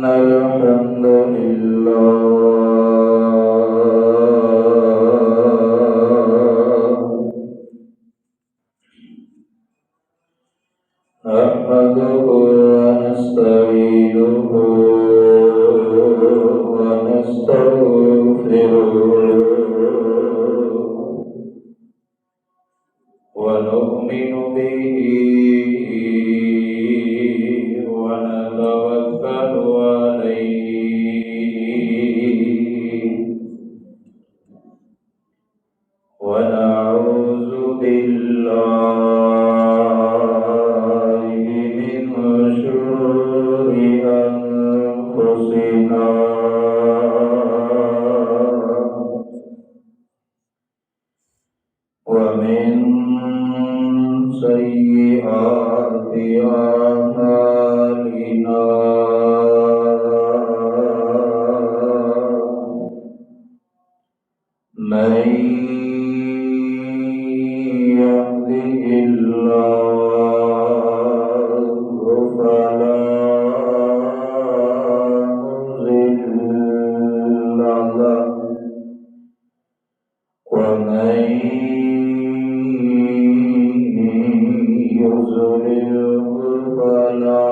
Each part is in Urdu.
الحمد لله نحمده ونستعينه ونستغفره ونؤمن به ونتوكل عليه ونعوذ بالله من شرور أنفسنا ومن سيئات أعمالنا من يهده الله فلا مضل له ومن يضلل فلا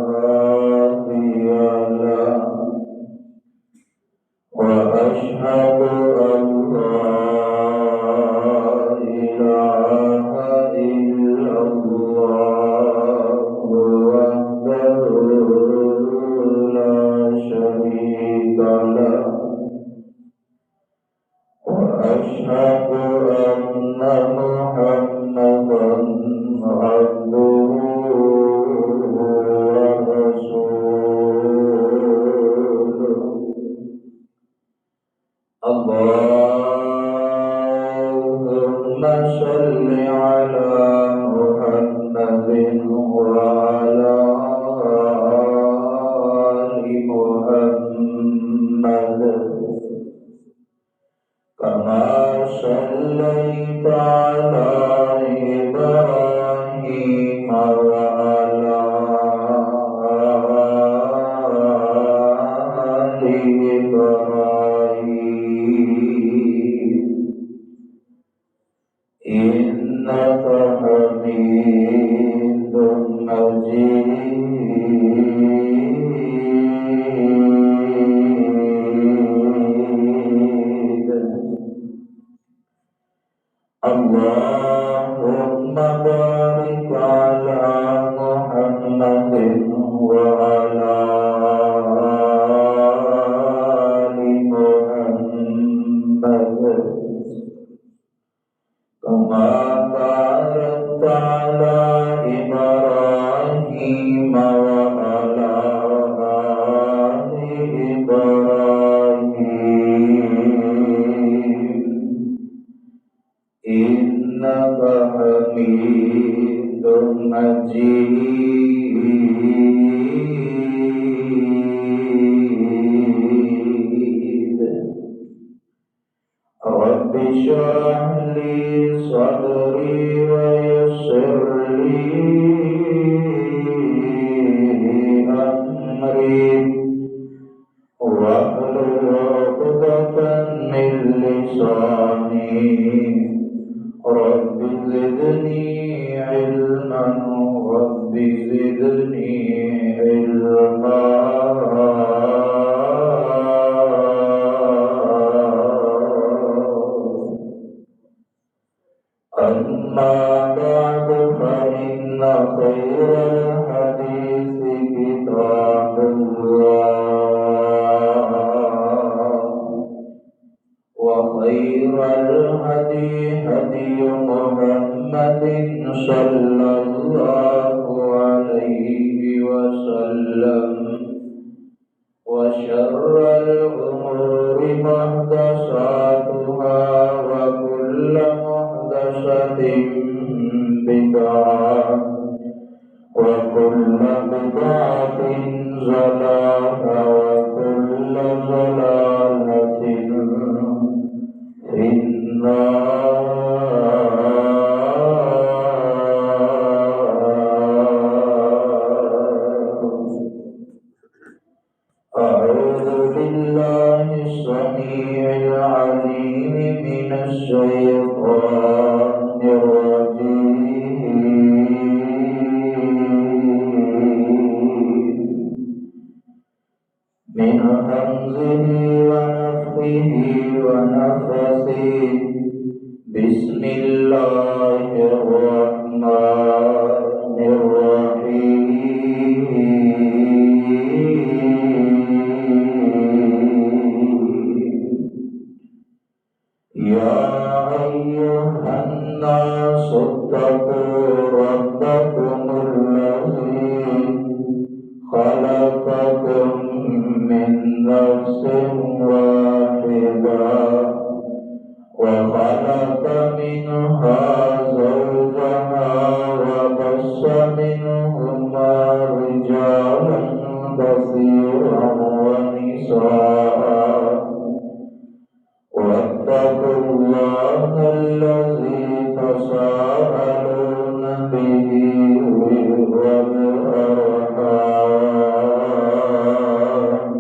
هادي له وأشهد أن لا إله إلا الله وحده لا شريك له وأشهد أن محمدا عبده ورسوله اللهم صل على محمد وعلى آل محمد كما صليت على إبراهيم وعلى آل إبراهيم إنك حميد مجيد اللهم بارك على محمد وعلى آل محمد كما باركت على إبراهيم وعلى آل إبراهيم إنك حميد مجيد رب اشرح لي صدري ويسر لي أمري واحلل عقدة من لساني رب زدني علما رب زدني علما أما بعد فإن خير الحديث كتاب الله وخير الهدي هدي محمد صلى الله عليه وسلم وشر الأمور محدثاتها وكل محدثة بدعة وكل بدعة ضلالة وكل ضلالة في النار الشيطان الرجيم من همزه ونفخه ونفثه بسم الله الرحمن الرحيم يا أيها الناس اتقوا ربكم الذي خلقكم من نفس واحدة وخلق منها زوجها وبث منهما رجالا كثيرا ونساء واتقوا الله الذي تساءلون به والأرحام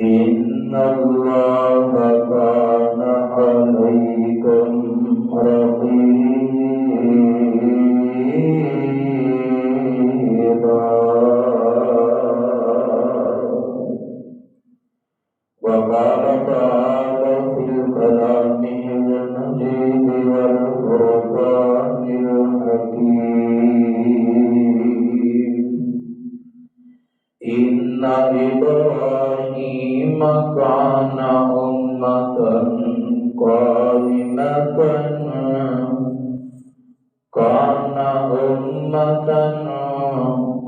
إن الله كان عليكم رقيبا وقال تعالى في كلامه المجيد والفرقان الحكيم إن إبراهيم كان أمة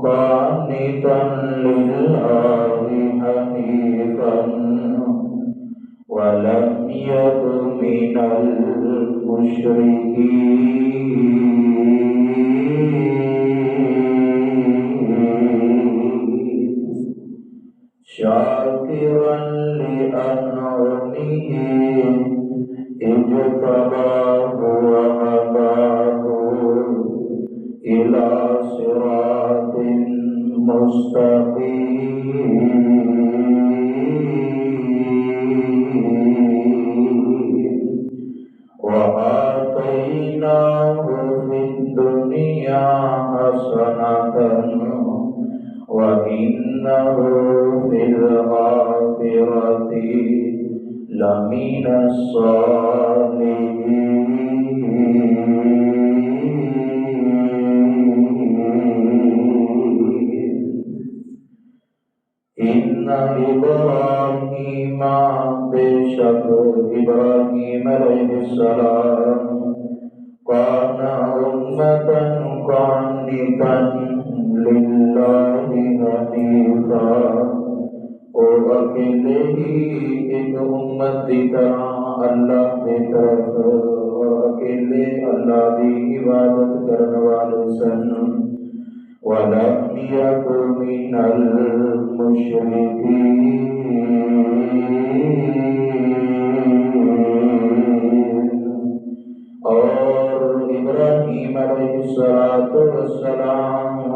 قانتا لله حنيفا ولم يك من المشركين شاكرا لأنعمه اجتباه وهداه إلى صراط مستقيم وآتيناه في الدنيا حسنة وإنه في الآخرة لمن الصالحين إن إبراهيم بشك إبراهيم عليه السلام كان أمة قانتا لله حنيفا اور اکیلے ہی ایک امت کی طرح اللہ کی طرف اور اکیلے اللہ کی عبادت کرنے والے سن وَلَمْ يَكُ مِنَ الْمُشْرِكِينَ اور ابراہیم علیہ السلام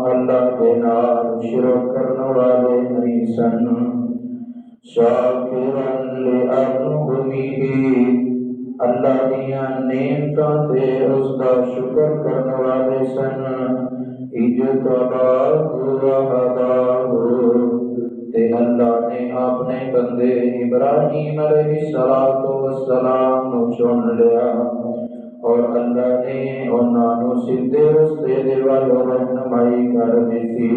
اللہ کے نام شرک کرنے والے نہیں سن شاکرا لِأَنْعُمِهِ اللہ دیا نعمتاں تے اس کا شکر کرنے والے سن اجتباہ وہداہ تے اللہ نے اپنے بندے ابراہیم علیہ السلام نو چن لیا اور اللہ نے انہوں سیدھے رستے دے والو رہنمائی کر دیتی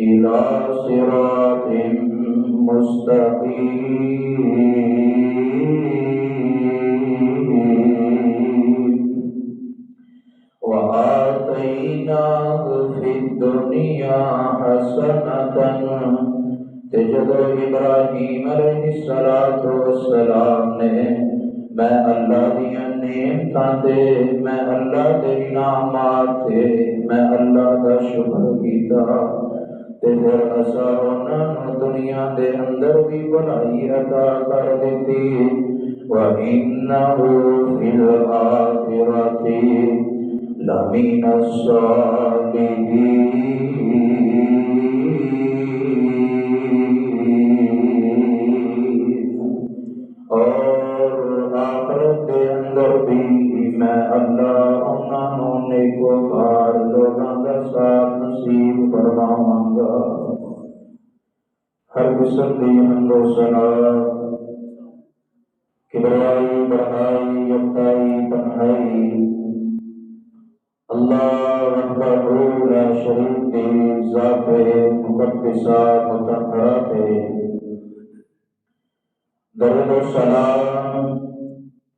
اِلَى صِرَاطٍ مُسْتَقِيمٍ وَآتَيْنَاهُ فِي الدُّنْيَا حَسَنَةً جب ابراہیم علیہ السلام نے میں اللہ دیا نعمتاں تے میں اللہ دے انعامات تے میں اللہ کا شکر کیتا تے پھر اسا انہاں نوں دنیا دے اندر بھی بھلائی عطا کر دیتی وَإِنَّهُ فِي الْآخِرَةِ لَمِنَ الصَّالِحِينَ اور آخرت ہر قسم کی حمد و ثنا، کبریائی، بڑائی، یکتائی، تنہائی اللہ وحدہ لا شریک کی ذات مقدسہ مطہرہ ہے۔ درود و سلام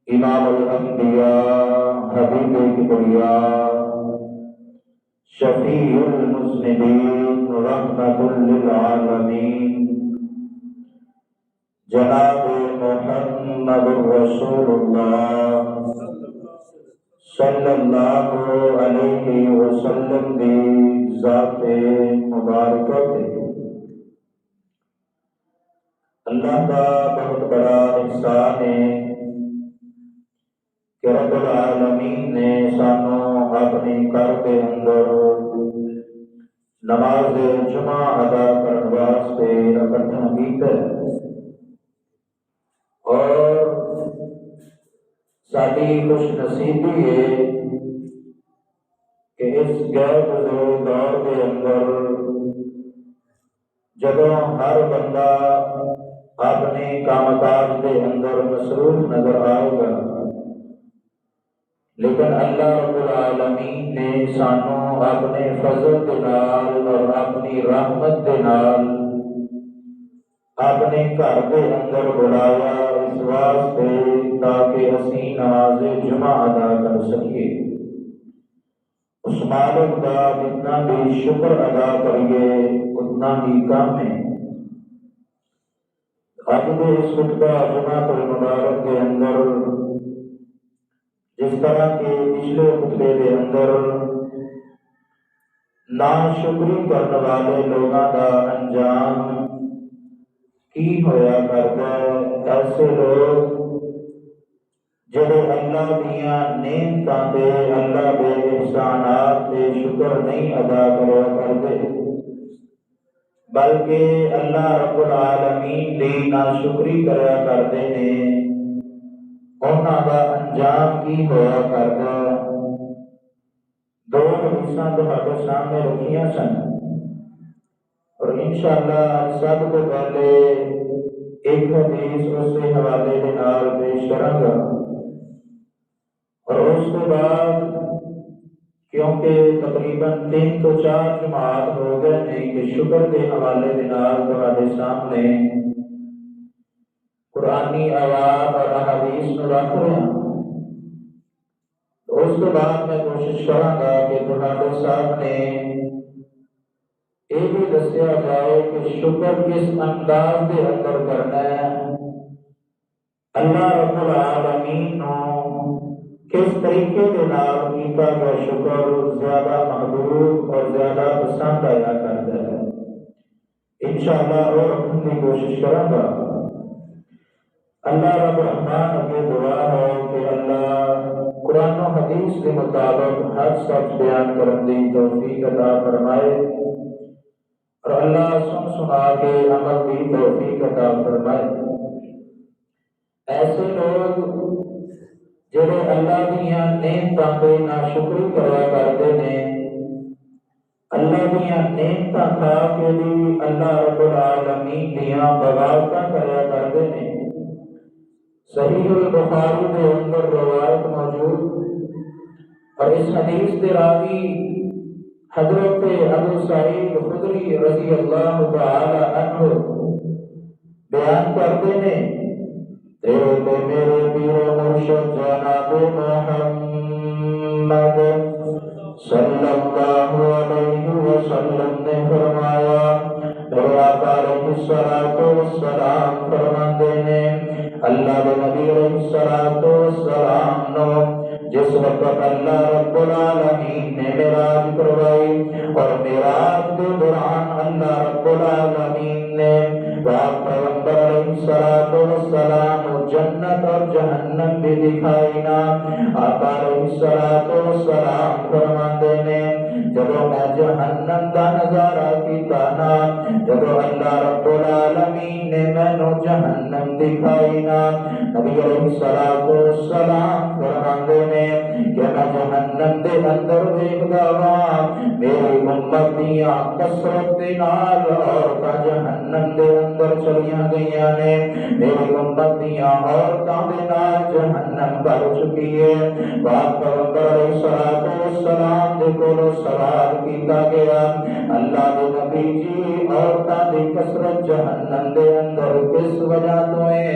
امام الانبیاء، حبیب کبریاء، شفیع المذنبین، رحمت للعالمین، جناب محمد رسول اللہ صلی اللہ علیہ وسلم دی ذات مبارکہ تے اللہ کا بہت بڑا احسان ہے کہ رب العالمین نے سانوں اپنی گھر کے اندر نماز جمعہ ادا کرنے واسطے اکٹھا کیتا ہے، اور ساری خوش نصیبی ہے کہ اس غیر گزرے دور کے اندر جدوں ہر بندہ اپنے کام کاج کے اندر مصروف نظر آئے گا، لیکن اللہ رب العالمین نے سانوں اپنے فضل کے نال اور اپنی رحمت کے نال اپنے گھر کے اندر بلایا اس واسطے تاکہ اسی نماز جمعہ ادا کر سکیے۔ اس مالک کا جتنا بھی شکر ادا کریے اتنا ہی کم ہے۔ آج کے اس خطبہ جمعہ المبارک کے اندر جس طرح کے پچھلے خطبے کے اندر ناشکری کرنے والے لوگوں کا انجام کی ہویا کرتا ہے، ایسے لوگ جڑے اللہ دیاں نعمتاں تے اللہ دے احسانات تے شکر نہیں ادا کریا کرتے، بلکہ اللہ رب العالمین دی ناشکری کریا کرتے ہیں، انہاں دا انجام کی ہویا کرتا ہے۔ دو حدیثاں تہاڈے سامنے رکھیاں سن، اور انشاءاللہ سب کو پہلے ایک حدیث اس کے حوالے کے نال پیش کراں گا، اور اس کے بعد کیونکہ تقریباً 3 تو 4 جماعت ہو گئے ہیں کہ شکر کے حوالے کے نال تہاڈے سامنے قرآنی آیات اور احادیث کو رکھ رہے ہیں، تو اس کے بعد میں کوشش کراں گا کہ تہاڈے سامنے یہ بھی دسیا جائے کہ شکر کس انداز کے اندر کرنا ہے، اللہ رب العالمین کس طریقے کے نال کیتا گیا شکر زیادہ محبوب اور زیادہ پسند آیا کرتا ہے۔ انشاءاللہ اور رکھنے کی کوشش کروں گا۔ اللہ رب الرحمن اگے دعا ہے کہ اللہ قرآن و حدیث کے مطابق ہر سچ بیان کرنے کی توفیق عطا فرمائے، اور اللہ سن سنا کے عمل کی توفیق عطا فرمائے۔ ایسے لوگ جڑے اللہ دیاں نعمتاں تے ناشکری کریا کرتے ہیں، اللہ دیاں نعمتاں کھا کے بھی اللہ رب العالمین دیاں بغاوتاں کریا کرتے ہیں۔ صحیح البخاری کے اندر روایت موجود، اور اس حدیث کے راوی حضرت ابو سعید خدری رضی اللہ تعالی عنہ بیان کرتے ہیں، تیرے تے میرے پیر و مرشد جناب محمد صلی اللہ علیہ وسلم نے فرمایا، میرے آقا علیہ السلام فرماتے ہیں، اللہ کے نبی علیہ السلام نو جس وقت اللہ رب العالمین نے معراج کروائی، اور معراج کے دوران اللہ رب العالمین نے پیغمبر علیہ السلام جنت اور جہنم بھی دکھائی نا، آقا علیہ السلام فرماتے ہیں، جب میں جہنم کا نظارہ کیتا نا، جب اللہ رب العالمین نے مینوں جہنم جہنم دکھائی نہ۔ نبی علیہ السلام فرماندے نے کہ میں جہنم دے اندر دیکھدا وا میری امت دیاں کثرت دے نال عورتاں جہنم دے اندر چلیاں گئیاں نے، میری امت دیاں عورتاں دے نال جہنم بھر چکی ہے۔ پاک پیغمبر علیہ السلام دے کولوں سوال کیتا گیا، اللہ دے نبی جی عورتاں دی کثرت جہنم دے اندر کس وجہ تو ہے؟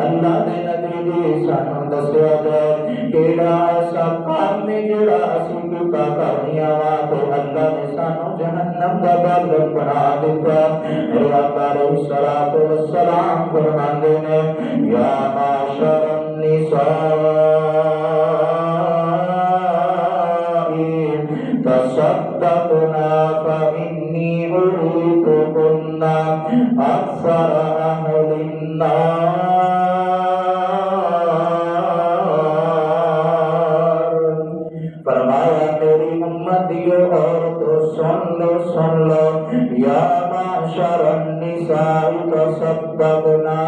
اللہ دے نبی جی سانوں دسیا جائے کیڑا ایسا کام نے جڑا اسی کیتا کرنیاں وا تے اللہ نے سانوں جہنم دا باغ بنا دیتا۔ میرے آقا علیہ السلام فرماندے نے یا معاشر النساء تصدقنا فإني أريدكن أكثر أهل النار۔ فرمایا میری امتیو عورتو سن لو یا معاشر النساء تصدقنا،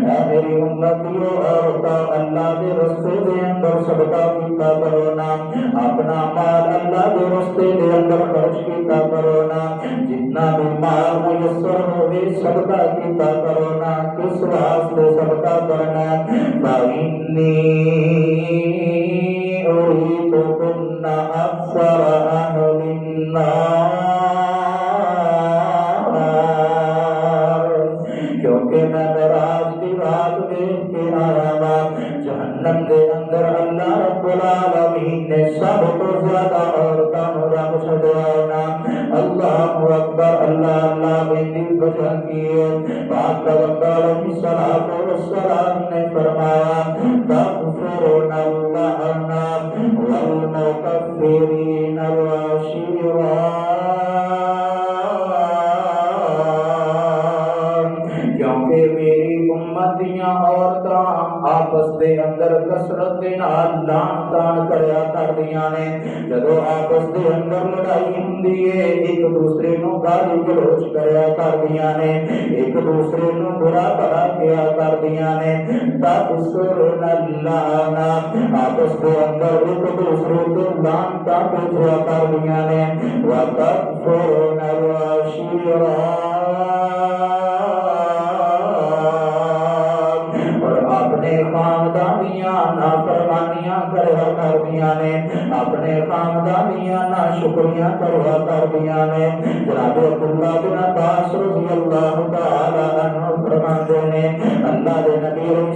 اے میری امتیو عورتو اللہ دے رستے دے اندر صدقہ کیتا کرو نا، اپنا مال اللہ دے رستے دے اندر خرچ کیتا کرو نا، جتنا بھی مال میسر ہوئے صدقہ کیتا کرو نا۔ کس واسطے صدقہ کرنا؟ فإنی أريدكن أكثر أهل النار، کیونکہ میں معراج دی رات دیکھ کے آیا وا جہنم دے اندر اللہ رب العالمین نے سب تو زیادہ عورتاں نوں رب چھڈیا نا۔ اللہ اکبر، اللہ اللہ میری وجہ کی ہے۔ پاک پیغمبر علیہ السلام نے فرمایا تغفرون اللعن والمکفرین العشیرات، کیونکہ میری امتیاں عورتاں آپس دے اندر کثرت دے نال لان تان کریا کردیاں نے۔ جدو آپس دے اندر لڑائی ہوندی ہے ایک دوسرے نو گالی گلوچ کریا کردیاں نے، ایک دوسرے نو برا بھلا کیا کردیاں نے۔ تبصرن اللعن، آپس دے اندر ایک دوسرے کو لان تان بھیجیا کردیاں نے۔ وتکفرن العشیرات، اپنے خاندانیاں نافرمانیاں کریا کردیاں نے، اپنے خاندانیاں ناشکریاں کریا کردیاں نے۔ جناب عبداللہ بن عباس رضی اللہ تعالی عنہ فرماندے نے اللہ دے نبی علیہ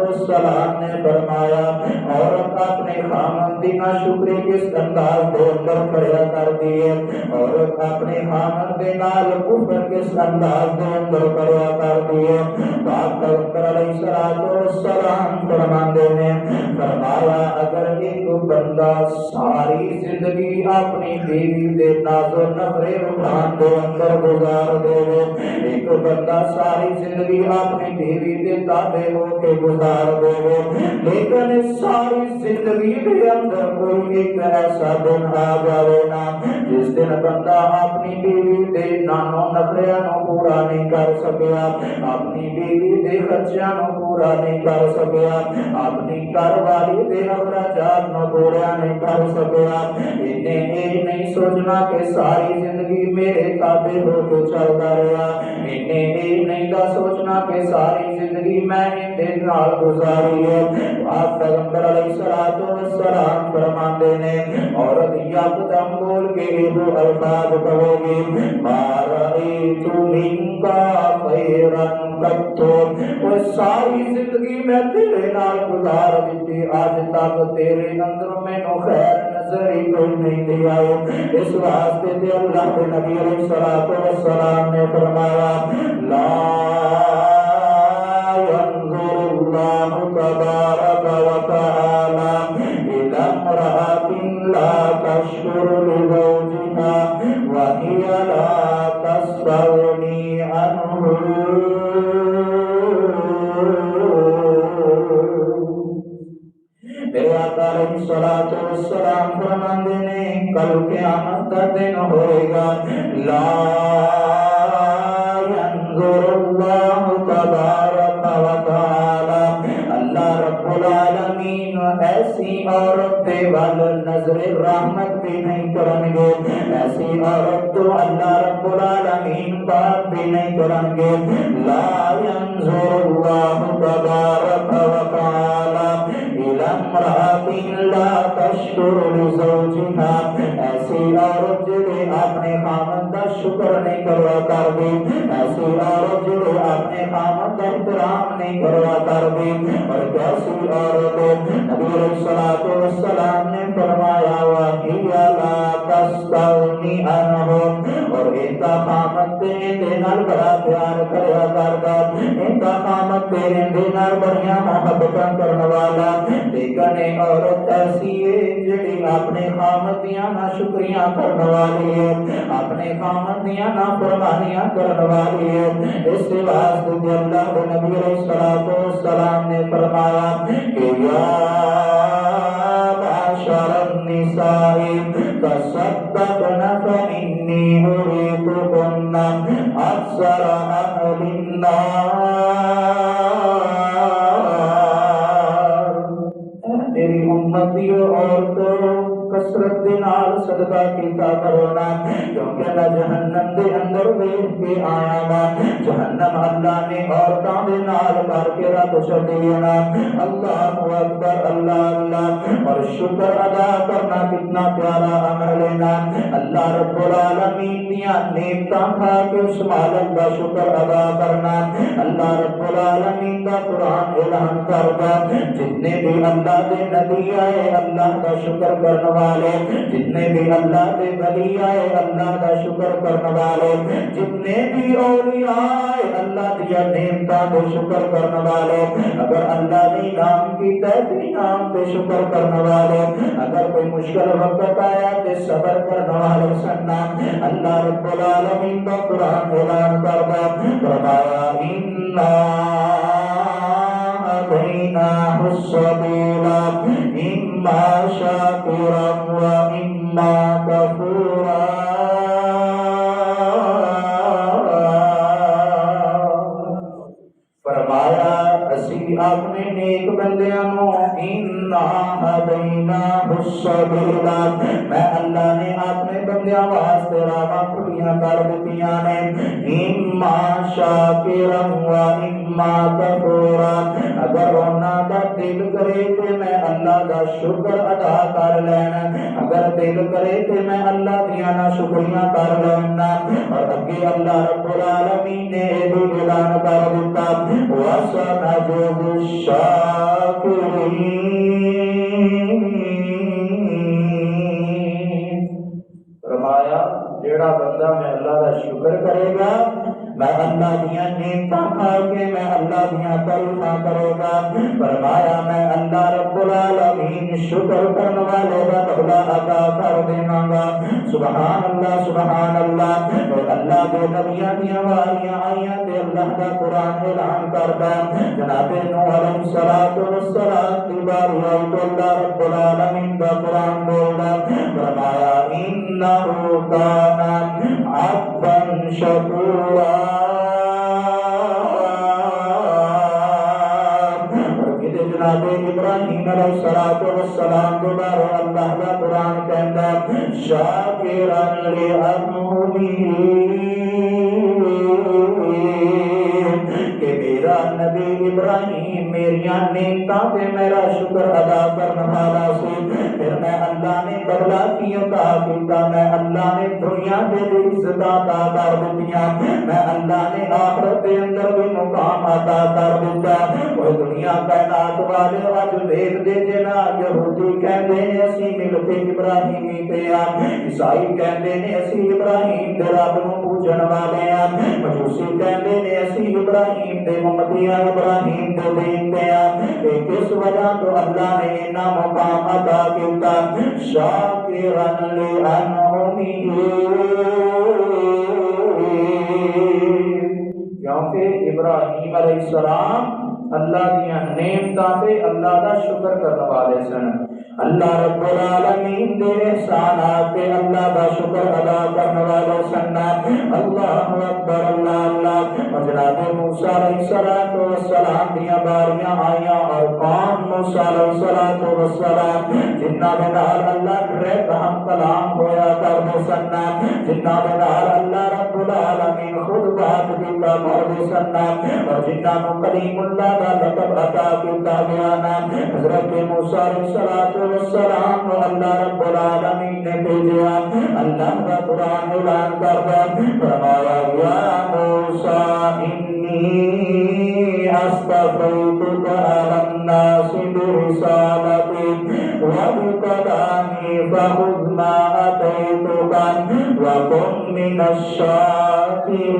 السلام نے فرمایا عورت اپنے خامن دی ناشکری کس انداز دے اندر کریا کردی ہے، عورت اپنے خامن دے نال کفر کس انداز دے اندر کریا کردی ہے۔ پاک پیغمبر علیہ السلام فرماندے نے فرمایا اگر ایک بندہ ساری زندگی اپنی بیوی دے ناز و نخرے اٹھان دے اندر گزار دے، ایک بندہ ساری زندگی اپنی بیوی دے تابع ہو کے گزار دے، لیکن ساری زندگی دے اندر کوئی ایک ایسا دن آ جائے نا جس دن بندہ اپنی بیوی دے نانو نخریاں نو پورا نہیں کر سکیا، اپنی بیوی دے خرچیاں نو پورا نہیں کر سکیا، اپنی گھر والی دے اخراجات نو پورا نہیں کر سکیا، انہیں یہ نہیں سوچنا کہ ساری زندگی میرے تابع ہو کے چلتا رہا، انہیں یہ نہیں دا سوچنا کہ ساری زندگی میں ان دن نال گزاری ہے۔ آپ پیغمبر علیہ السلام فرماندے نے عورت یکدم بول کے وہ الفاظ کہے گی ما رأیت منکا خیرا قط، وہ ساری زندگی میں تیرے نال گزار دیتی، آج تک تیرے اندر میں نو خیر نظر ہی کوئی نہیں دیا ہے۔ اس واسطے تے اللہ کے نبی علیہ السلام نے فرمایا لا ينظر اللہ تبارک و تعالی الى امرأة لا تشکر لزوجها وهي لا تستغنی عنہ۔ میرے آقا علیہ السلام فرماندے نے کل قیامت کا دن ہوئے گا لا ينظر اللہ تبارک و تعالی عورت دے ول نظر رحمت بھی نہیں کرن گے، ایسی عورت تو اللہ رب العالمین پاک بھی نہیں کرن گے۔ لا ينظر اللہ تبارک و تعالی الی امرأۃ لا تشکر لزوجها، ایسی عورت جڑے اپنے خاوند دا شکر نہیں کروا کردی، ایسی عورت جڑے اپنے خاوند دا احترام نہیں کروا کردی، اور کیسی عورت نبی علیہ الصلوۃ والسلام نے فرمایا وَهِيَ لَا تَسْتَغْنِي عَنْهُ، اور ان کا خاوند تیرے نال بڑا پیار کریا کردا، ان کا خاوند تیرے نال بڑیاں محبتاں کرن والا، لیکن یہ عورت ایسی ہے جڑی اپنے خاوند دیاں ناشکریاں کرن والی ہے، اپنے خاوند دیاں نافرمانیاں کرن والی ہے۔ اس واسطے کہ اللہ کے نبی علیہ الصلوۃ والسلام نے فرمایا کہ یا معشر النساء تصدقن فإنی أریدکن اکثر اہل النار، میری امتیوں عورتوں کثرت دے نال صدقہ کیتا کرونا، کیونکہ میں جہنم دے اندر ویکھ کے آیا وا، جہنم اللہ نے عورتاں دے نال کر کے رکھ چھڈی ہے نا۔ اللہ اکبر، اللہ اللہ، اور شکر ادا کرنا کتنا پیارا عمل ہے نا۔ اللہ رب العالمین دیاں نعمتاں کھا کے اس مالک دا شکر ادا کرنا۔ اللہ رب العالمین دا قرآن اعلان کردا جتنے بھی اللہ دے نبی آئے اللہ دا شکر کرنے والے، جتنے بھی اللہ دے ولی آئے اللہ دا شکر کرنے والے، جتنے بھی اولیاء آئے اللہ دیا نعمتاں دے شکر کرنے والے، اگر اللہ نے نام کیتا ہے نام دے شکر کرنے والے، اگر کوئی مشکل وقت آیا تے صبر کرنے والے سننا۔ اللہ رب العالمین کا قرآن اعلان کردا فرمایا اِنَّا هَدَيْنَاهُ السَّبِيلَ إِمَّا شَاكِرًا وَإِمَّا كَفُورًا، فرمایا اسی اپنے نیک بندیاں نو اِنَّا هَدَيْنَاهُ السَّبِيلَ، میں اللہ نے اپنے بندیاں واسطے راہاں کھلیاں کر دتیاں نے، إِمَّا شَاكِرًا وَإِمَّا كَفُورًا، اگر انہاں دا دل کرے تے میں اللہ دا شکر ادا کر لینا، اگر دل کرے تے میں اللہ دیاں نا شکریاں کر لینا۔ اور اگے اللہ رب العالمین نے یہ بھی اعلان کر دیتا وَسَنَجْزِي الشَّاكِرِينَ، فرمایا جیڑا بندہ میں اللہ دا شکر کرے گا میں اللہ دیاں نعمتاں کھا کے میں اللہ دیاں تعریفاں کرے گا، فرمایا میں اللہ رب العالمین شکر کرنے والے کا بدلہ عطا کر دیواں گا۔ سبحان اللہ سبحان اللہ، اور اللہ کے نبیاں دیاں واریاں آئیاں تے اللہ کا قرآن اعلان کردا جناب نوح علیہ الصلوۃ والسلام دی باری آئی تو اللہ رب العالمین کا قرآن بولدا فرمایا انہ کان عبدا شکورا، جناب ابراہیم علیہ الصلوۃ والسلام کے بارے اللہ کا قرآن کہتا شاکرا لانعمہ، کہ میرا نبی ابراہیم میریاں نعمتاں پہ میرا شکر ادا کرنے والا سی، پھر میں اللہ نے بدلہ کی عطا کیتا، میں اللہ نے دنیا دے عزت عطا کر دتیاں، میں اللہ نے آخرت کے اندر بھی مقام عطا کر دیتا۔ وہ دنیا کائنات والے اج ویکھ دے جنا یہودی کہندے نے اسی ملت ابراہیمی تے آ، عیسائی کہندے نے اسی ابراہیم دے رب نو پوجن والے آ، مجوسی کہندے نے اسی ابراہیم دے امتیاں ابراہیم دے دین تے آ، کس وجہ تو اللہ نے انہاں مقام عطا کیتا شاکرا لانعمہ، کیونکہ ابراہیم علیہ السلام اللہ دیاں نعمتاں تے اللہ دا شکر کرنے والے سن، اللہ رب العالمین دے احسانات تے اللہ دا شکر ادا کرنے والے سن۔ اللہ اکبر اللہ اللہ، اور جناب موسیٰ علیہ السلام دیا باریاں آئیاں اور قوم موسیٰ علیہ السلام جنہ دے نال اللہ ڈائریکٹ ہم کلام ہویا کر دے سننا، جنہ دے نال اللہ رب العالمین خود بات کیتا کر دے سننا، اور جنہ نو کلیم اللہ دا لقب عطا کیتا گیا نا حضرت موسیٰ علیہ السلام کو اللہ رب العالمین نے بھیجا۔ اللہ کا قرآن اعلان کرتا فرمایا یا موسیٰ انی اصطفیتک علی الناس برسالتی وبکلامی فخذ ما آتیتک وکن من الشاکرین۔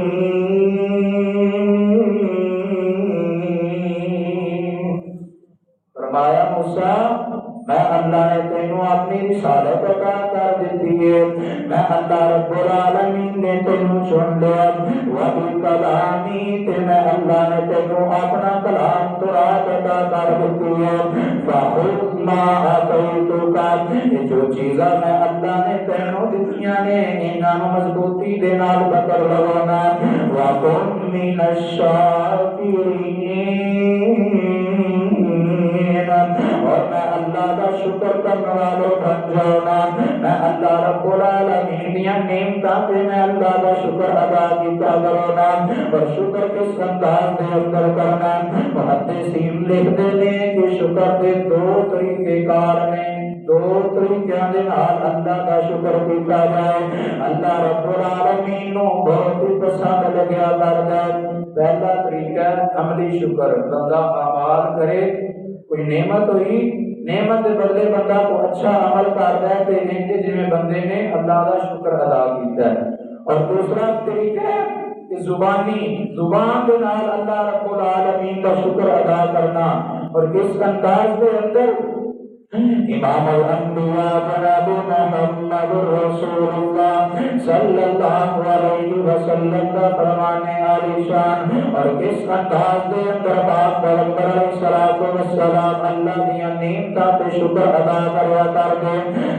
فرمایا موسیٰ میں اللہ نے تینوں اپنی رسالت عطا کر دیتی ہے، میں اللہ رب العالمین نے تینوں چن لیا، وبکلامی تے میں اللہ نے تینوں اپنا کلام تورات عطا کر دیتی ہے، فخذ ما آتیتک یہ جو چیزاں میں اللہ نے تینوں دتیاں نے انہاں مضبوطی دے نال پکڑ لوانا، وکن من الشاکرین اور میں اللہ کا شکر کرنے والوں بن جانا، میں اللہ رب العالمین دیا نعمتاں تے میں اللہ کا شکر ادا کیتا کرونا، اور شکر کس انداز دے اندر کرنا۔ محدثین لکھتے ہیں کہ شکر کے دو طریقے کار نے، دو طریقے دے نال اللہ کا شکر کیتا جائے۔ اللہ رب العالمین نو بہت ہی پسند لگیا کردا ہے۔ پہلا طریقہ عملی شکر، بندہ اعمال کرے، کوئی نعمت ہوئی، نعمت کے بدلے بندہ کو اچھا عمل کرتا ہے تو انج جویں بندے نے اللہ کا شکر ادا کیتا ہے۔ اور دوسرا طریقہ ہے کہ زبان کے نال اللہ رب العالمین کا شکر ادا کرنا، اور کس انداز کے اندر امام الانبیاء جناب محمد رسول اللہ صلی اللہ علیہ وسلم کا فرمانے عالی شان، اور کس انداز کے اندر پاک پیغمبر علیہ السلام اللہ دیا نعمتاں تے شکر ادا کریا کر دے۔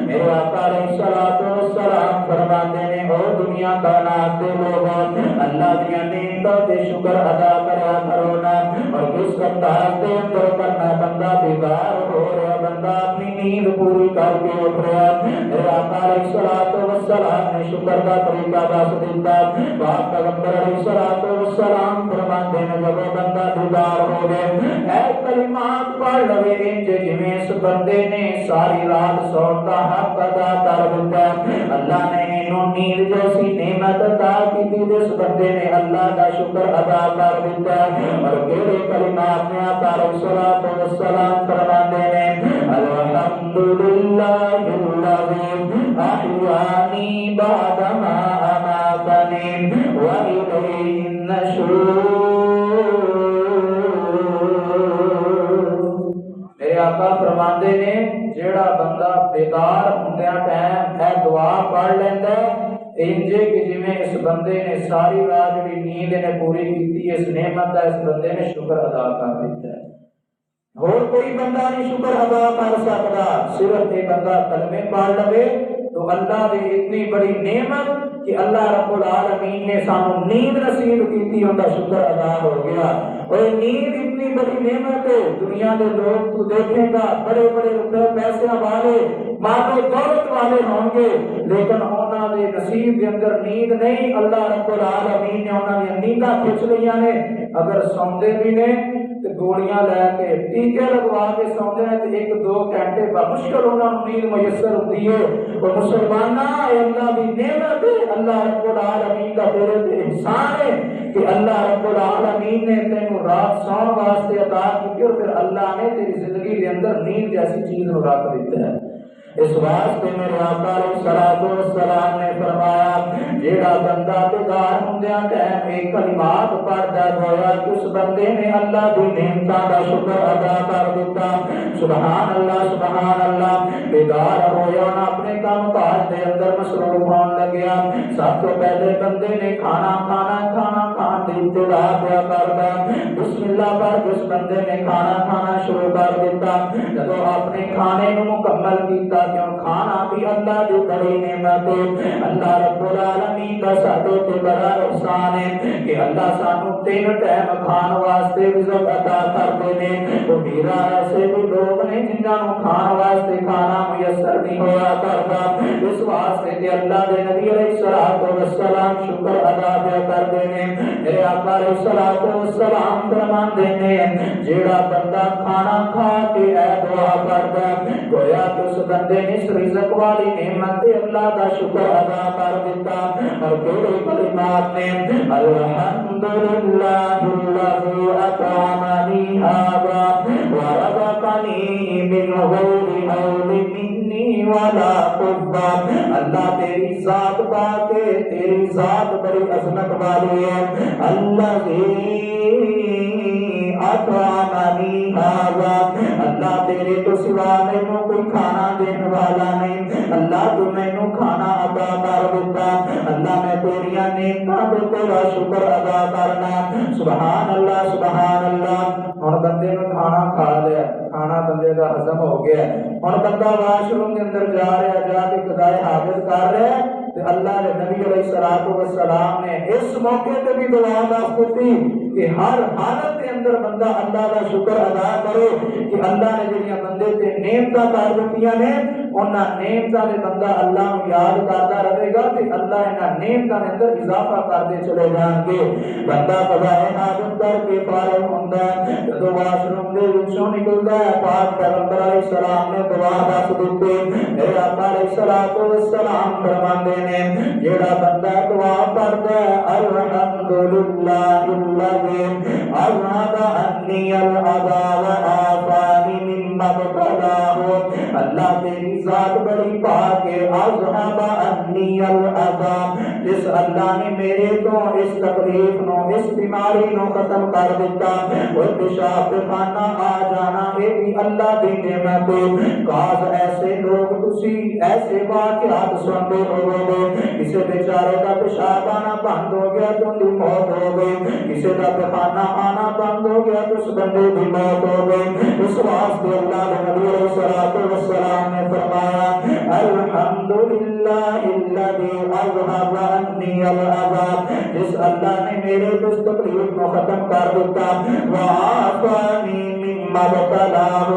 میرے آقا علیہ السلام فرماتے نے او دنیا کائنات دے لوگوں اللہ دیا نعمتاں تے شکر ادا کریا کرو نا، اور کس انداز کے اندر کرنا بندہ بیدار ہو رہا، بندہ اپنی نیند پوری کر کے اٹھ رہا۔ میرے آقا علیہ السلام نے شکر کا طریقہ دس دیتا۔ پاک پیغمبر علیہ السلام فرماتے ہیں جب بندہ بیدار ہو گئے اے کلمات پڑھ لوے انج جویں اس بندے نے ساری رات سون کا حق ادا کر دیتا۔ اللہ نے انہوں نیند جیسی نعمت عطا کی تھی جس بندے نے اللہ کا شکر ادا کر دیتا۔ اور کہڑے کلمات نے آقا علیہ السلام فرماتے ہیں الحمدللہ الذی احیانی بعد ما اماتنی والیہ النشور۔ میرے آقا فرماندے نے جیڑا بندہ بیدار ہوندیاں ٹائم اے دعا پڑھ لیندا انجے کہ جویں اس بندے نے ساری رات جڑی نیند نے پوری کیتی اس نعمت دا اس بندے نے شکر ادا کر دیتا ہے۔ اور کوئی بندہ نہیں شکر ادا کر سکتا، صرف ایک بندہ کلمے پڑھ لے تو اللہ دی اتنی بڑی نعمت کہ اللہ رب العالمین نے سانو نیند نصیب کی ان کا شکر ادا ہو گیا۔ اور نیند اتنی بڑی نعمت ہے، دنیا کے لوگ تو دیکھے گا بڑے بڑے روپے پیسے والے مال و دولت والے ہوں گے لیکن انہوں نے نصیب کے اندر نیند نہیں۔ اللہ رب العالمین نے انہوں نے نینداں کھچ لیا نے، اگر سوندے بھی نے تو گولیاں لے کے ٹیکے لگوا کے سوندے ہیں تو ایک دو گھنٹے بمشکل انہوں نے نیند میسر ہوتی ہے۔ اور مسلمانہ اللہ کی نعمت ہے، اللہ رب العالمین کا تیرے تے احسان ہے کہ اللہ رب العالمین نے تینوں رات سون واسطے عطا کی اور پھر اللہ نے تیری زندگی کے اندر نیند جیسی چیز نو رکھ دیتا ہے۔ اس واسطے میرے آقا علیہ السلام نے فرمایا جیڑا بندہ بیدار ہوندیاں ٹائم ایک کلمات پڑھدا گویا کہ اس بندے نے اللہ دی نعمتاں دا شکر ادا کر دیتا۔ سبحان اللہ سبحان اللہ۔ بیدار ہویا نہ اپنے کام کاج دے اندر مصروف ہون لگیا۔ سب تو پہلے بندے نے کھانا کھان دی ابتدا پیا کردا بسم اللہ پر جس بندے نے کھانا کھانا شروع کر دیتا جب اپنے کھانے نو مکمل کیتا کیوں کھانا بھی اللہ دی بڑی نعمت ہے اللہ رب العالمین دا ساڈے تے بڑا احسان ہے کہ اللہ سانو 3 ٹائم کھان واسطے رزق عطا کردے نے او میرا ایسے بھی لوگ نے جنہاں نو کھان واسطے کھانا میسر نہیں ہویا کردا اس واسطے کہ اللہ دے نبی علیہ الصلوۃ والسلام شکر ادا کردے نے میرے آقا علیہ الصلوۃ والسلام فرماندے نے جیڑا بندہ کھانا کھا کے اے دعا کردا گویا کہ اس بندے نے اس رزق والی نعمت تے اللہ دا شکر ادا کر دیتا اور کیڑے کلمات نے الحمدللہ الذی اطعمنی ھذا ورزقنی من غیر حول منی ولا قوة اللہ تیری ذات پاک ہے تیری ذات بڑی عظمت والی ہے الذی اطعمنی ھذا اللہ تیرے تو سوا نہیں کوئی کھانا دینے والا نہیں اللہ تو میں نو کھانا عطا کر دیتا اللہ میں تیری نعمتاں تے تیرا شکر ادا کرنا سبحان اللہ سبحان اللہ ہن بندے نے کھانا کھا لیا کھانا بندے دا ہضم ہو گیا ہن بندہ واش روم دے اندر جا رہا جا کے قضائے حاجت کر رہا ہے تے اللہ دے نبی علیہ الصلوۃ والسلام نے اس موقع تے بھی دعا واسطے دی کہ ہر حالت دے اندر بندہ اللہ دا شکر ادا کرے کہ اللہ نے جڑیاں بندے تے نعمتاں کر دتیاں نے انہاں نعمتاں دے بندہ اللہ نو یاد کردا رہے گا تے اللہ انہاں نعمتاں دے اندر اضافہ کردے چلے جان گے بندہ قضائے حاجت کر کے فارغ ہوندا ہے جدوں واش روم دے وچوں نکلدا ہے پاک پیغمبر علیہ السلام نے دعا دس دتی میرے آقا علیہ الصلوۃ والسلام فرماندے نے جیڑا بندہ دعا پڑھدا ہے الحمدللہ الذی اذهب عنی الاذى وعافانی مما ابتلاه اللہ تیری ذات بڑی پاک ہے اذهب عنی الاذى جس اللہ نے میرے تو اس تکلیف نو اس بیماری نو ختم کر دیتا وہ پیشاب خانہ آ جانا یہ بھی اللہ دی نعمت ہے کاش ایسے لوگ تسی ایسے واقعات سنتے ہوئے کسی بیچارے کا پیشاب آنا بند ہو گیا تو ان کی موت ہو گئی کسی کا پیخانہ آنا بند ہو گیا تو اس بندے کی موت ہو گئی اس واسطے اللہ کے نبی علیہ الصلوۃ والسلام نے فرمایا الحمدللہ الذی اذهب عنی الاذى جس اللہ نے میرے اس تکلیف کو ختم کر دیتا وعافانی مما ابتلاه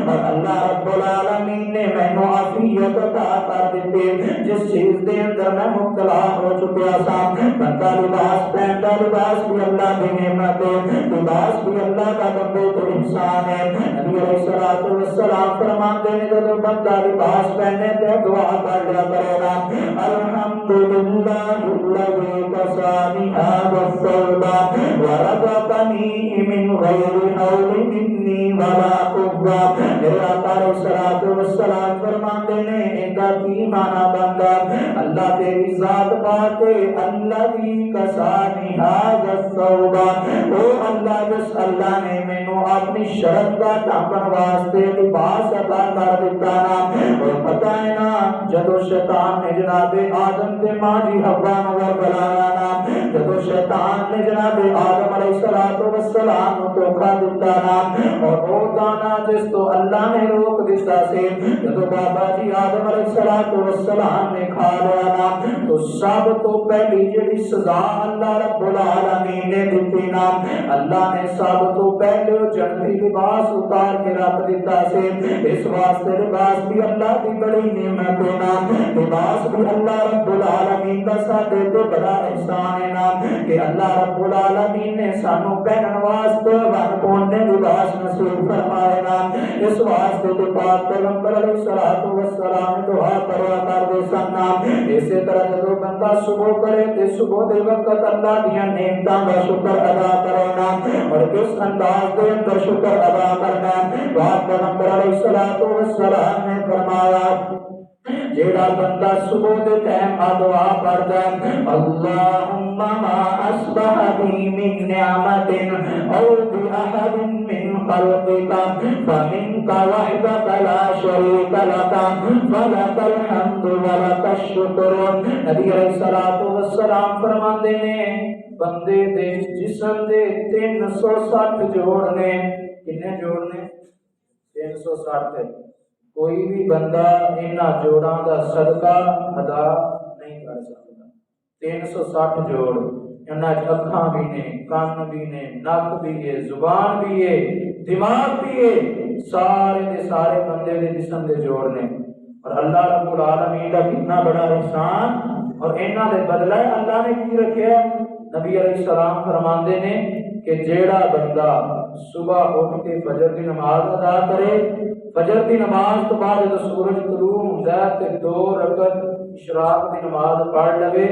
اور اللہ رب العالمین نے مینوں عافیت عطا کر دیتی جس چیز دے اندر میں مبتلا ہو چکیا سا بندہ لباس پہنتا لباس بھی اللہ کی نعمت ہے لباس بھی اللہ کا بندے تو انسان ہے نبی علیہ الصلوۃ والسلام فرماتے ہیں جب بندہ لباس پہنے تے دعا کر لیا کرے گا الحمدللہ الذی کسانی ھذا الثوب ورزقنی من غیر حول منی ولا قوة میرے آقا علیہ الصلوۃ والسلام فرماتے ہیں ان کا کی معنی بندہ اللہ تیری ذات پاک ہے الذی کسانی ھذا الثوب او اللہ جس اللہ نے مینوں اپنی شرط کا ڈھانپن واسطے لباس عطا کر دیتا نا اور پتہ ہے نا جدو شیطان نے جناب آدم تے ماں جی حوا نو بلایا نا جدو شیطان نے جناب آدم علیہ الصلوۃ والسلام نو دھوکا دیتا نا اور وہ دانا جس تو اللہ نے روک دیتا سے جدو بابا جی آدم علیہ الصلوۃ والسلام نے کھا لیا نا تو سب تو پہلی جڑی سزا اللہ رب العالمین نے دیتی نا اللہ نے سب تو پہلے جنتی لباس اتار کے رکھ دیتا سے اس واسطے لباس بھی اللہ کی بڑی نعمت ہے نا لباس بھی اللہ رب العالمین کا ساتھ تو بڑا احسان ہے نا کہ اللہ رب العالمین نے سانو پہنن واسطے ون پونے لباس نصیب فرمائے نا اس واسطے تو پاک پیغمبر علیہ الصلوۃ والسلام دعا کریا کر دے سننا اسی طرح جب بندہ صبح کرے تے صبح دے وقت اللہ دیاں نعمتاں دا شکر ادا کرے نا اور کس انداز دے اندر شکر ادا کرنا پاک پیغمبر علیہ الصلوۃ والسلام نے فرمایا جیڑا بندہ صبح دے ٹائم دعا پڑھدا اللہم ما اصبح بی من نعمت او باحد من خلقک فمنک وحدک لا شریک لک فلک الحمد ولک الشکر نبی علیہ الصلوۃ والسلام فرماندے نے بندے دے جسم دے 360 جوڑ نے. کنے جوڑ نے؟ 360. کوئی بھی بندہ انہاں جوڑاں دا صدقہ ادا نہیں کر سکتا. 360 جوڑ. انہاں اکھاں بھی نے، کان بھی نے، نک بھی ہے، زبان بھی ہے، دماغ بھی ہے. سارے دے سارے بندے دے جسم دے جوڑ نے. اور اللہ رب العالمین کا کتنا بڑا احسان. اور انہاں دے بدلہ اللہ نے کی رکھیا. نبی علیہ السلام فرماندے نے کہ جیڑا بندہ صبح اٹھ کے فجر کی نماز ادا کرے، فجر کی نماز تو بعد جب سورج طلوع ہوندا ہے تے 2 رکعت اشراق کی نماز پڑھ لے،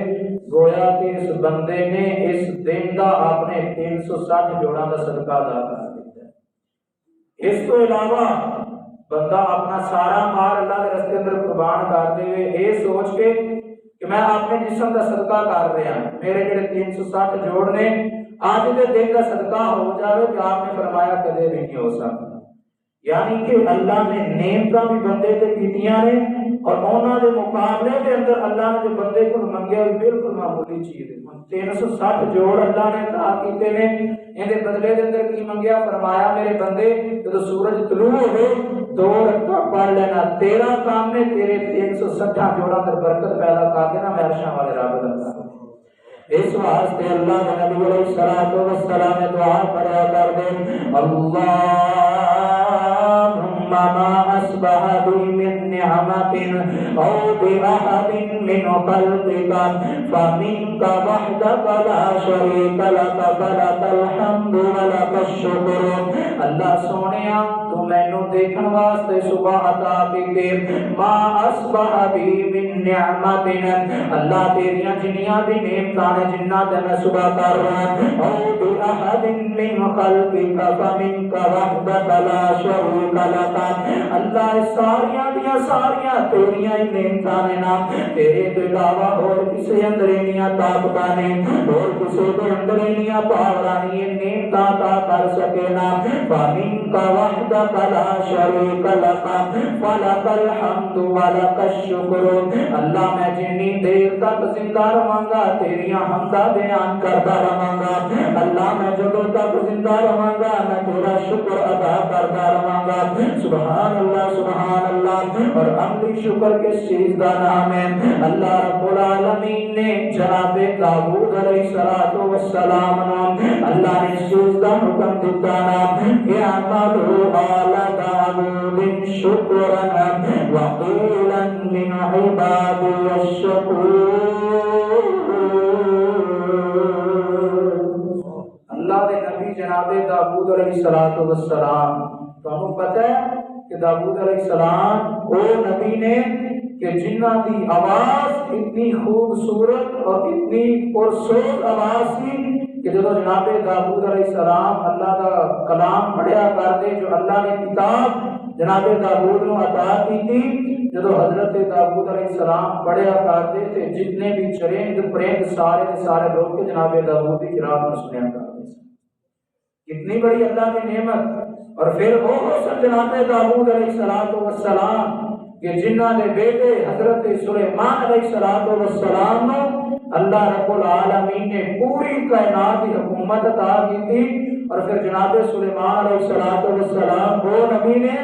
گویا کہ اس بندے نے اس دن دا اپنے 360 جوڑاں کا صدقہ ادا کر دیتا ہے. اس تو علاوہ بندہ اپنا سارا مال اللہ کے راستے اندر قربان کرتے ہوئے یہ سوچ کے کہ میں اپنے جسم کا صدقہ کر رہا ہوں، میرے جڑے 360 جوڑ نے آج کے دن کا صدقہ ہو جائے کہ آپ نے فرمایا کدے بھی نہیں ہو سکتا. یعنی کہ اللہ نے نعمتاں بھی بندے تے کیتیاں نے اور انہاں دے مقابلے دے اندر اللہ نے جو بندے کو منگیا وہ بالکل معمولی چیز ہے. 360 جوڑ اللہ نے عطا کیتے نے. ان دے بدلے دے اندر کی منگیا؟ فرمایا میرے بندے جب سورج طلوع ہوئے 2 رکعت پڑھ لینا، تیرا کام نے تیرے 360 جوڑاں پر برکت پیدا کر دینا. میں عرشاں والے رب اللہ اس واسطے اللہ کے نبی علیہ الصلوۃ والسلام نے دعا پڑھا کر دے اللہم ما اصبح بی من نعمت او برحب من خلقک فمنک وحدک لا شریک لک فلک الحمد ولک الشکر. اللہ سونیا تو مینو دیکھن واسطے صبح عطا کیتے ما اصبح بی من نعمت اللہ تیریاں جنیاں بھی نعمتاں نے جنہ تے میں صبح کر رہا او باحد من خلقک فمنک وحدک لا شریک لک. اللہ ساریاں دیاں ساریاں تیریاں نعمتاں نے نا، تیرے تو علاوہ اور کسی اندر انیاں طاقتاں نے اور کسی دے اندر انیاں پاوراں نہیں نعمتاں عطا کر سکے نا. فمنک وحدک لا شریک لک فلک الحمد ولک الشکر. اللہ میں جنی دیر تک زندہ رہاں گا تیریاں حمدہ بیان کرتا رہاں گا. اللہ میں جدوں تک زندہ رہاں گا میں تیرا شکر ادا کرتا رہاں گا. سبحان اللہ سبحان اللہ. اور عملی شکر کس چیز کا نام ہے؟ اللہ رب العالمین نے جناب داؤد علیہ السلام اللہ نے اس چیز کا حکم دیتا نا کہ اعملوا آل داؤد شکرا وقیلا من عبادی الشکور. اللہ دے نبی جناب داؤد علیہ السلام تو پتہ ہے کہ داؤد علیہ السلام وہ نبی نے کہ جنہ دی آواز اتنی خوبصورت اور اتنی پرسوز آواز تھی کہ جب جناب داؤد علیہ السلام اللہ کا کلام پڑھیا کرتے جو اللہ نے کتاب جناب داؤد نے عطا کی تھی جب حضرت داؤد علیہ السلام پڑھیا کرتے تھے جتنے بھی چرند پرند سارے لوگ کے جناب داؤد کی قرات میں سنیا کرتے تھے. کتنی بڑی اللہ کی نعمت. اور پھر وہ جناب داؤد علیہ السلام کہ جنہ نے بیٹے حضرت سلیمان علیہ السلام اللہ رب العالمین نے پوری کائنات کی حکومت عطا کی تھی. اور پھر جناب سلیمان علیہ السلام وہ نبی نے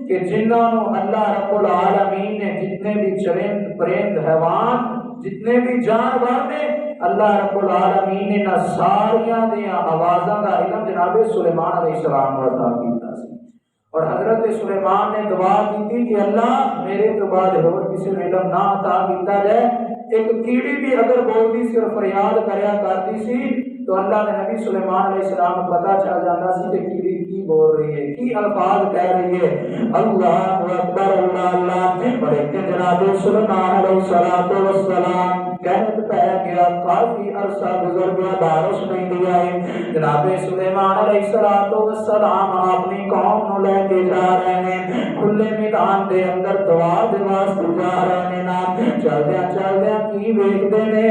کہ جنہوں اللہ رب العالمین نے جتنے بھی چرند پرند حیوان جتنے بھی جانور نے اللہ رب العالمین نے ساریاں دیاں آوازاں کا علم جناب سلیمان علیہ السلام کو عطا کیتا سی. اور حضرت سلیمان نے دعا کی تھی کہ اللہ میرے تو بعد اور کسی نے علم نہ عطا کیتا جائے. ایک کیڑی بھی اگر بولتی سی اور فریاد کریا کرتی سی تو اللہ نے نبی سلیمان علیہ السلام کو پتہ چل جاتا سی کہ کیڑی کی بول رہی ہے کی الفاظ کہہ رہی ہے اللہ اکبر اللہ اللہ. اور ایک جناب سلیمان علیہ السلام کہت پہ گیا کافی عرصہ گزر گیا بارش نہیں دیا ہے. جناب سلیمان علیہ السلام اپنی قوم نو لے کے جا رہے ہیں کھلے میدان دے اندر دعا دے واسطے جا رہے ہیں نا. چلدیاں چلدیاں کی ویکھدے نے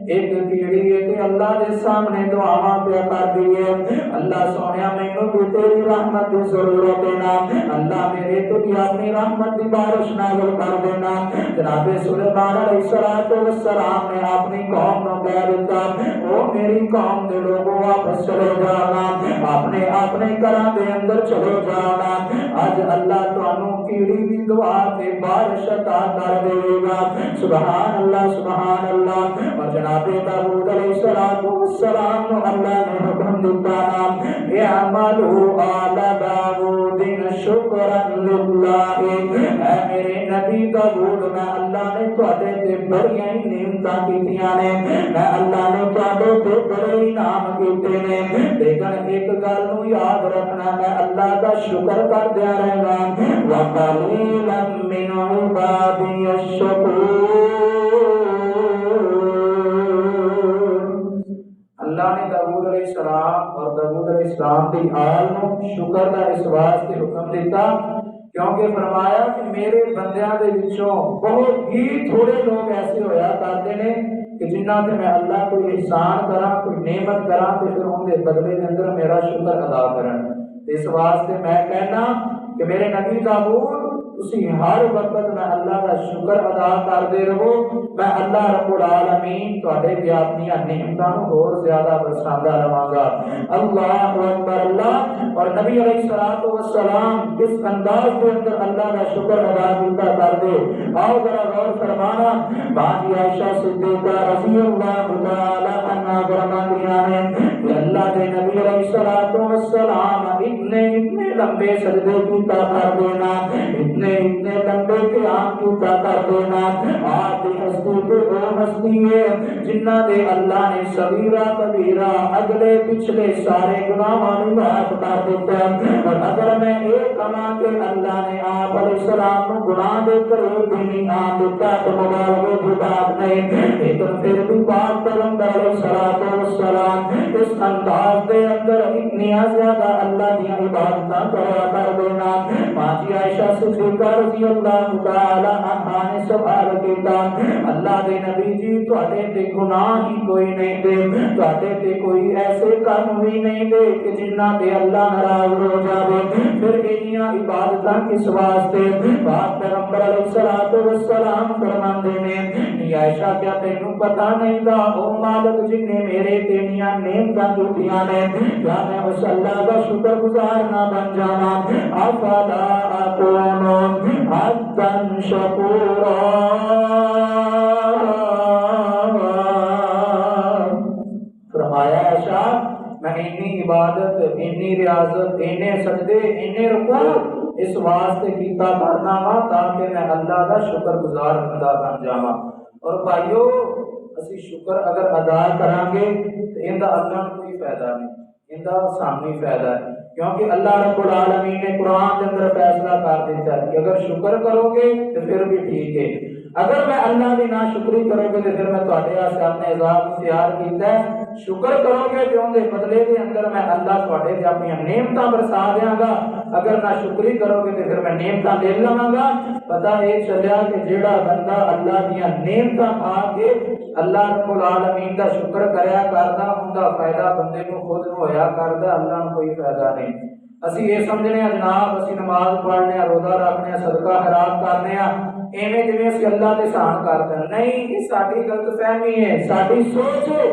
ایک کیڑی ہے کہ اللہ دے سامنے دعاواں پہ کر دیے اللہ سونیا مینوں بھی تیری رحمت دی ضرورت ہے نا اللہ میرے تو بھی اپنی رحمت دی بارش نازل کر دینا جناب سلیمان علیہ السلام نے اپنی قوم کو کہہ دیتا او میری قوم دے لوگوں واپس چلے جانا اپنے اپنے گھراں دے اندر چلے جانا اج اللہ تانوں کیڑی دی دعا تے بارش عطا کر دے گا سبحان اللہ اور جناب داؤد علیہ السلام کو اللہ نے حکم دیتا اعملوا آل داؤد شکرا للہ اے میرے نبی داؤد میں اللہ نے تواڈے تے بڑیاں نعمتاں کیتیاں نے میں اللہ نے تواڈے تے بڑے انعام کیتے نے لیکن ایک گل نو یاد رکھنا میں اللہ دا شکر کردیا رہنا وقلیلا من عبادی الشکور اللہ نے داؤد علیہ السلام اور داؤد علیہ السلام کی آل نو شکر کا اس واسطے حکم دیتا کیونکہ فرمایا کہ میرے بندیاں دے وچوں بہت ہی تھوڑے لوگ ایسے ہویا کرتے ہیں کہ جنہاں تے میں اللہ کوئی احسان کراں کوئی نعمت کراں تے پھر ان دے بدلے دے اندر میرا شکر ادا کرن اس واسطے میں کہنا کہ میرے نبی داؤد تسی ہر وقت میں اللہ کا شکر ادا کرتے رہو میں اللہ رب العالمین تواڈے تے اپنی نعمتاں نوں اور زیادہ برساندا رہاں گا اللہ اکبر اللہ اور نبی علیہ الصلوۃ والسلام اس انداز کے اندر اللہ کا شکر ادا کیتا کرتے آؤ ذرا غور فرمانا باقی عائشہ صدیقہ رضی اللہ تعالی عنہا فرماتی ہیں کہ اللہ کے نبی علیہ الصلوۃ والسلام اتنے لمبے سجدے کیتا کر دینا اتنے لمبے قیام کیتا کر دینا آپ کی ہستی پہ وہ ہستی ہے جنہ دے اللہ نے صغیرہ کبیرہ اگلے پچھلے سارے گناہاں نوں معاف کر دیتا اور اگر میں ایک کما کے اللہ نے آپ علیہ السلام کو گناہ دے کر بھی نہیں آن دیتا تو مبارک کی بات نہیں لیکن پھر بھی پاک پیغمبر علیہ السلام اس انداز دے اندر اتنی زیادہ اللہ کی عبادتاں کر دینا ماجی عائشہ صدیقہ رضی اللہ تعالی عنہا نے سوال کیتا اللہ دے نبی جی تواڈے تے گناہ ہی کوئی نہیں دے تواڈے تے کوئی ایسے کام بھی نہیں دے کہ جنہاں تے اللہ ناراض ہو جاوے پھر انہاں عبادتاں کس واسطے پاک پیغمبر علیہ الصلوۃ والسلام فرماندے نے عائشہ کیا تینوں پتہ نہیں دا او مالک جن نے میرے تے انہاں نعمتاں دتیاں نے کیا میں اس اللہ کا شکر گزار نہ بن جاواں افلا اکون عبدا شکورا فرمایا عائشہ میں اتنی عبادت اتنی ریاضت اتنے سجدے اتنے رکوع اس واسطے کیتا کرنا وا تاکہ میں اللہ کا شکر گزار بندہ بن جاواں اور بھائیو اسی شکر اگر ادا کریں گے تو ان کا اللہ کو کوئی فائدہ نہیں ان کا سامنے فائدہ ہے کیونکہ اللہ رب العالمین نے قرآن کے اندر فیصلہ کر دیتا ہے کہ اگر شکر کرو گے تو پھر بھی ٹھیک ہے اگر میں اللہ کی ناشکری کرو گے تو پھر میں تواڈے واسطے اپنے عذاب اختیار کیتا ہے شکر کرو گے تو ان دے بدلے دے اندر میں اللہ تواڈے تے اپنی نعمتاں برسا دیاں گا اگر ناشکری کرو گے تو پھر میں نعمتاں لے لواں گا پتہ یہ چلیا کہ جیڑا بندہ اللہ دی نعمتاں کھا کے اللہ رب العالمین دا شکر کریا کردا ان دا فائدہ بندے نوں خود نوں ہویا کردا اللہ نوں کوئی فائدہ نہیں اسی یہ سمجھنے جناب اسی نماز پڑھنے روزہ رکھنے صدقہ خیرات کرنے ایویں جویں اسی اللہ دے احسان کرتے ہیں نہیں یہ ساڈی غلط فہمی ہے ساڈی سوچ ہے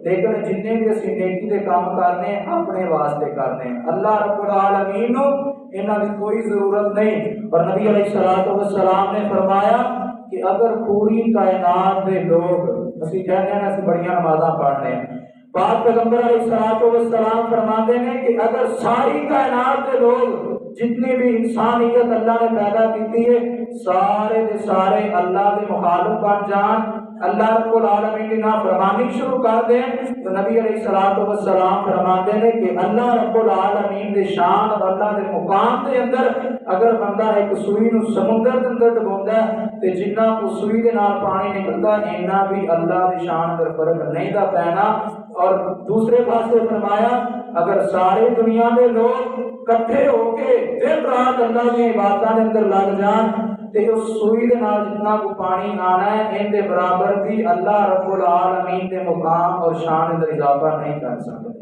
لیکن جتنے بھی اسی نیکی دے کام کرنے اپنے واسطے کرنے اللہ رب العالمین نو انہاں دی کوئی ضرورت نہیں اور نبی علیہ الصلوۃ والسلام نے فرمایا کہ اگر پوری کائنات دے لوگ اسی کہنے ہیں اسی بڑیاں نمازاں پڑھنے پاک پیغمبر علیہ الصلوۃ والسلام فرماتے ہیں کہ اگر ساری کائنات کے لوگ جتنی بھی انسانیت اللہ نے پیدا کی ہے سارے دے سارے اللہ کے مخالف بن جان اللہ رب العالمین کی نافرمانی شروع کر دیں تو نبی علیہ الصلوۃ والسلام فرماتے ہیں کہ اللہ رب العالمین دے شان اور اللہ دے مقام دے اندر اگر بندہ ایک سوئی نو سمندر دے اندر ڈبوندا ہے تے جنہ اس سوئی دے نال پانی نکلدا اینا بھی اللہ دی شان اندر فرق نہیں دا پینا اور دوسرے پاسے فرمایا اگر ساری دنیا دے لوگ کٹھے ہو کے دن رات اللہ کی عبادتاں دے اندر لگ جان تے اس سوئی دے نال جتنا کو پانی آنا ہے ان دے برابر بھی اللہ رب العالمین دے مقام اور شان اندر اضافہ نہیں کر سکتے۔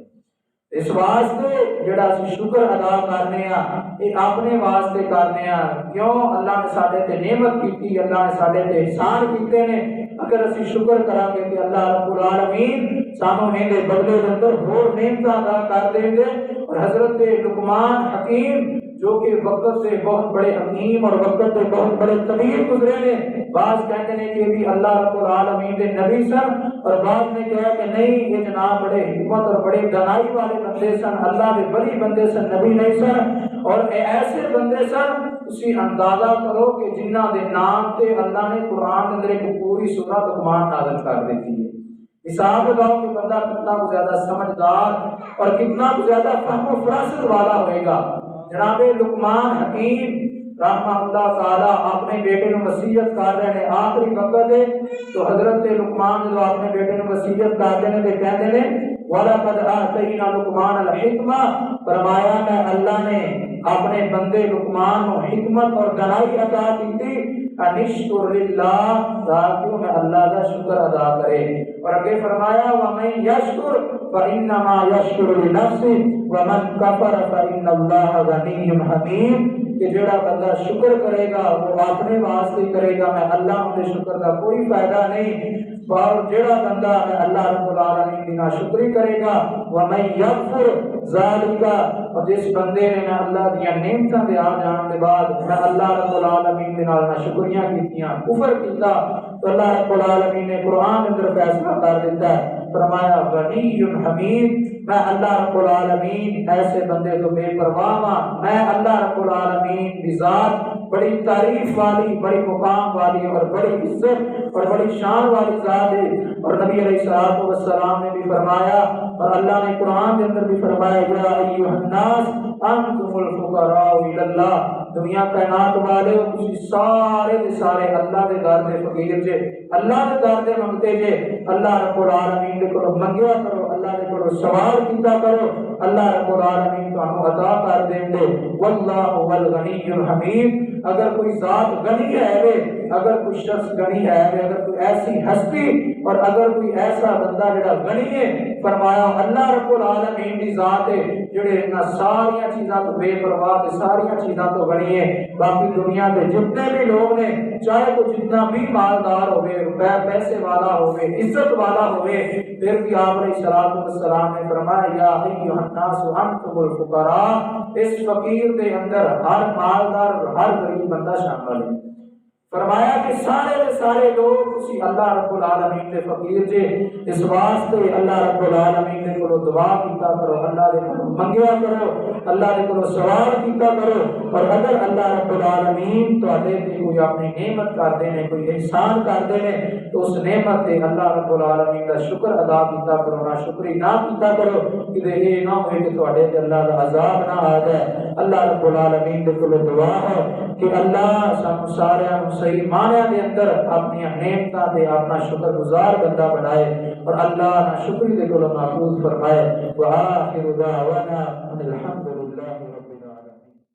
اس واسطے جڑا اسی شکر ادا کرنے ہاں یہ اپنے واسطے کرنے ہاں، کیوں اللہ نے ساڈے تے نعمت کیتی، اللہ نے ساڈے تے احسان کیتے نے، اگر اسی شکر کریں گے کہ اللہ رب العالمین سانو ان دے بدلے دے اندر ہور نعمت ادا کر دیں گے۔ اور حضرت لقمان حکیم جو کہ وقت سے بہت بڑے حکیم اور وقت سے بہت بڑے طبیب گزرے نے، بعض کہتے ہیں کہ بھی اللہ رب العالمین دے نبی سن، اور بعض نے کہا کہ نہیں یہ جناب بڑے حکمت اور بڑے دانائی والے بندے سن، اللہ دے بڑی بندے سن، نبی نہیں سن۔ اور ایسے بندے سن اسی اندازہ کرو کہ جنہ دے نام تے اللہ نے قرآن اندر ایک پوری سورہ لقمان نازل کر دیتی ہے۔ حساب لگاؤ کہ بندہ کتنا زیادہ سمجھدار اور کتنا زیادہ فہم و فراست والا ہوئے گا۔ جناب لقمان حکیم رحمہ اللہ تعالی اپنے بیٹے نے وصیت کر رہے ہیں، آخری وقت ہے تو حضرت لقمان جو اپنے بیٹے نے وصیت کر رہے ہیں کہتے ہیں وَلَقَدْ آتَيْنَا لُقْمَانَ الْحِكْمَةَ، فرمایا میں اللہ نے اپنے بندے لقمان کو حکمت اور دانائی عطا کی تھی، انشکر للہ تاکہ میں اللہ کا شکر ادا کرے۔ اور آگے فرمایا وَمَن يَشْكُرْ فَإِنَّمَا يَشْكُرُ لِنَفْسِهِ وَمَن كَفَرَ فَإِنَّ اللَّهَ غَنِيٌّ حَمِيدٌ، کہ جڑا بندہ شکر کرے گا وہ اپنے واسطے کرے گا، میں اللہ کے شکر کا کوئی فائدہ نہیں، اور جڑا بندہ میں اللہ رب العالمین کی ناشکری کرے گا وَمَن يَكْفُرْ ذَلِكَ، اور جس بندے نے میں اللہ دیا نعمتاں دے آ جان کے بعد میں اللہ رب العالمین کے نال ناشکریاں کیتیاں، کفر کیتا، تو اللہ رب العالمین نے قرآن اندر فیصلہ کر دیتا ہے، فرمایا غنی حمید، میں اللہ رب العالمین ایسے بندے تو بے پرواہ ہاں، میں اللہ رب العالمین کی ذات بڑی تعریف والی، بڑی مقام والی اور بڑی عزت اور بڑی شان والی ذات ہے۔ اور نبی علیہ الصلوۃ والسلام نے بھی فرمایا اور اللہ نے قرآن کے اندر بھی فرمایا یا ایھا الناس انتم الفقراء الی اللہ، دنیا کائنات والے تسی سارے دے سارے اللہ دے در دے فقیر جے، اللہ دے در دے منگتے جے، اللہ رب العالمین دے کولوں منگیا کرو، اللہ دے کولوں سوال کیتا کرو، اللہ رب العالمین تانوں عطا کر دیں گے۔ واللہ هو الغنی الحمید، اگر کوئی ذات غنی ہے، اگر کوئی شخص غنی ہے، اگر کوئی ایسی ہستی اور اگر کوئی ایسا بندہ جڑا غنی ہے، فرمایا اللہ رب العالمین کی ذات ہے جڑے ان ساری چیزاں تو بے پرواہ تے ساری چیزاں تو غنی ہے۔ باقی دنیا کے جتنے بھی لوگ نے چاہے وہ جتنا بھی مالدار ہوئے، روپے پیسے والا ہوئے، عزت والا ہوئے، پھر بھی آپ علیہ الصلوۃ والسلام نے فرمایا یا ایھا الناس انتم الفقراء، اس فقیر دے اندر ہر مالدار اور ہر غریب بندہ شامل ہے۔ فرمایا کہ سارے دے سارے لوگ اسی اللہ رب العالمین دے فقیر جے، اس واسطے اللہ رب العالمین دے کولو دعا کیتا کرو، اللہ دے کولو منگیا کرو، اللہ دے کولو سوال کیتا کرو، اور اگر اللہ رب العالمین تواڈے تے کوئی اپنی نعمت کر دے نے، کوئی احسان کر دے نے، تو اس نعمت تے اللہ رب العالمین دا شکر ادا کیتا کرو، نہ شکری نہ کیتا کرو کہ یہ نہ ہوئے کہ تواڈے تے اللہ دا عذاب نہ آ جائے۔ اللہ رب العالمین دے کولو دعا ہے کہ اللہ سانو سارے صحیح معنی دے اندر اپنی نعمتاں تے اپنا شکر گزار بندہ بنائے اور اللہ نہ شکری دے کولوں محفوظ فرمائے۔ وآخر دعوانا ان الحمد للہ رب العالمین۔